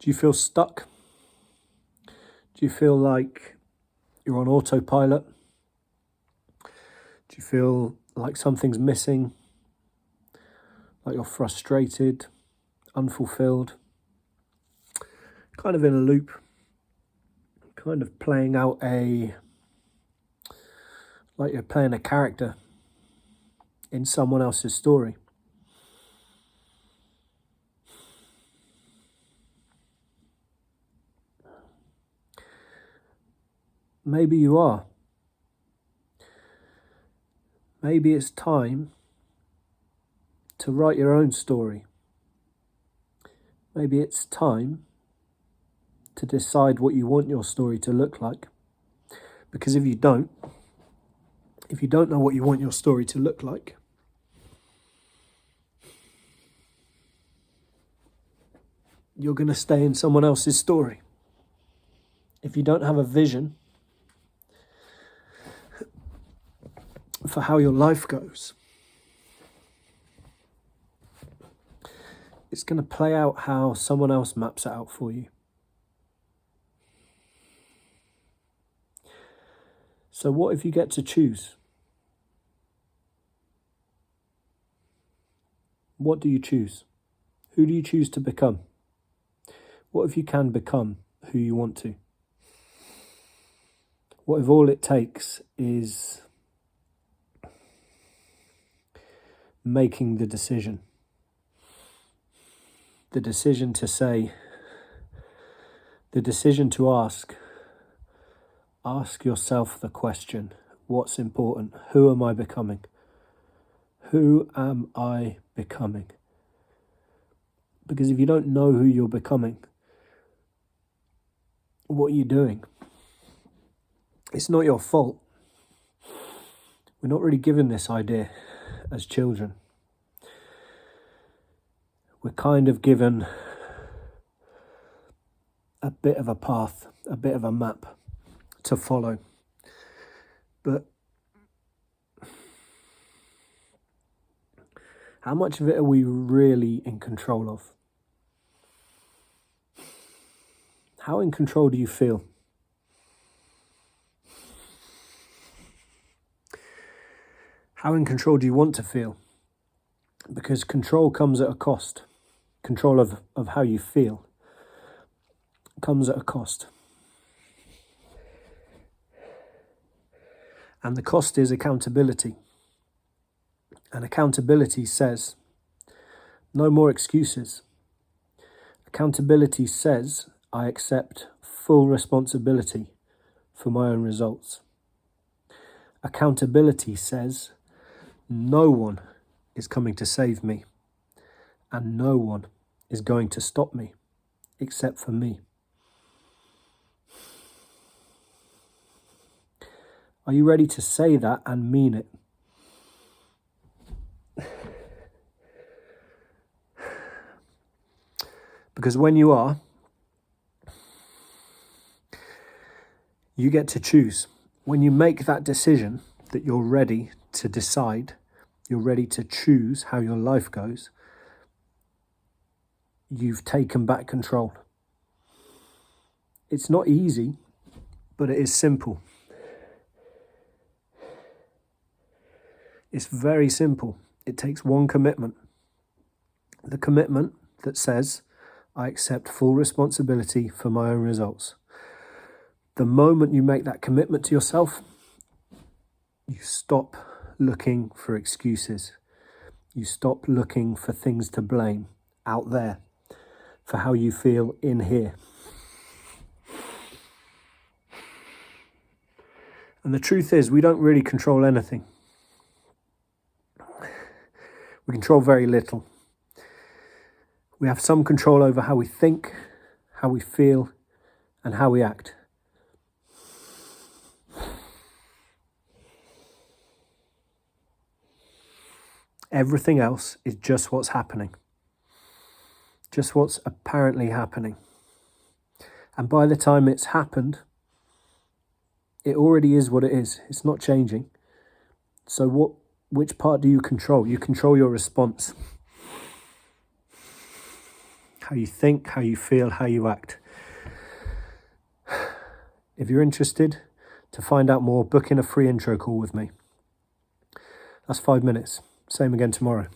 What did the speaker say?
Do you feel stuck? Do you feel like you're on autopilot? Do you feel like something's missing? Like you're frustrated, unfulfilled? Kind of in a loop, kind of playing out like you're playing a character in someone else's story. Maybe you are. Maybe it's time to write your own story. Maybe it's time to decide what you want your story to look like. Because if you don't know what you want your story to look like, you're going to stay in someone else's story. If you don't have a vision for how your life goes, it's going to play out how someone else maps it out for you. So what if you get to choose? What do you choose? Who do you choose to become? What if you can become who you want to? What if all it takes is making the decision? The decision to say, the decision to ask yourself the question, what's important? Who am I becoming? Who am I becoming? Because if you don't know who you're becoming, what are you doing? It's not your fault. We're not really given this idea as children. We're kind of given a bit of a path, a bit of a map to follow. But how much of it are we really in control of? How in control do you feel? How in control do you want to feel? Because control comes at a cost. Control of how you feel comes at a cost. And the cost is accountability. And accountability says, no more excuses. Accountability says, I accept full responsibility for my own results. Accountability says, no one is coming to save me, and no one is going to stop me except for me. Are you ready to say that and mean it? Because when you are, you get to choose. When you make that decision that you're ready to decide, you're ready to choose how your life goes, you've taken back control. It's not easy, but it is simple. It's very simple. It takes one commitment. The commitment that says, I accept full responsibility for my own results. The moment you make that commitment to yourself, you stop looking for excuses. You stop looking for things to blame out there for how you feel in here. And the truth is, we don't really control anything. We control very little. We have some control over how we think, how we feel, and how we act. Everything else is just what's happening. Just what's apparently happening. And by the time it's happened, it already is what it is. It's not changing. So which part do you control? You control your response. how you think, how you feel, how you act. If you're interested to find out more, book in a free intro call with me. That's 5 minutes. Same again tomorrow.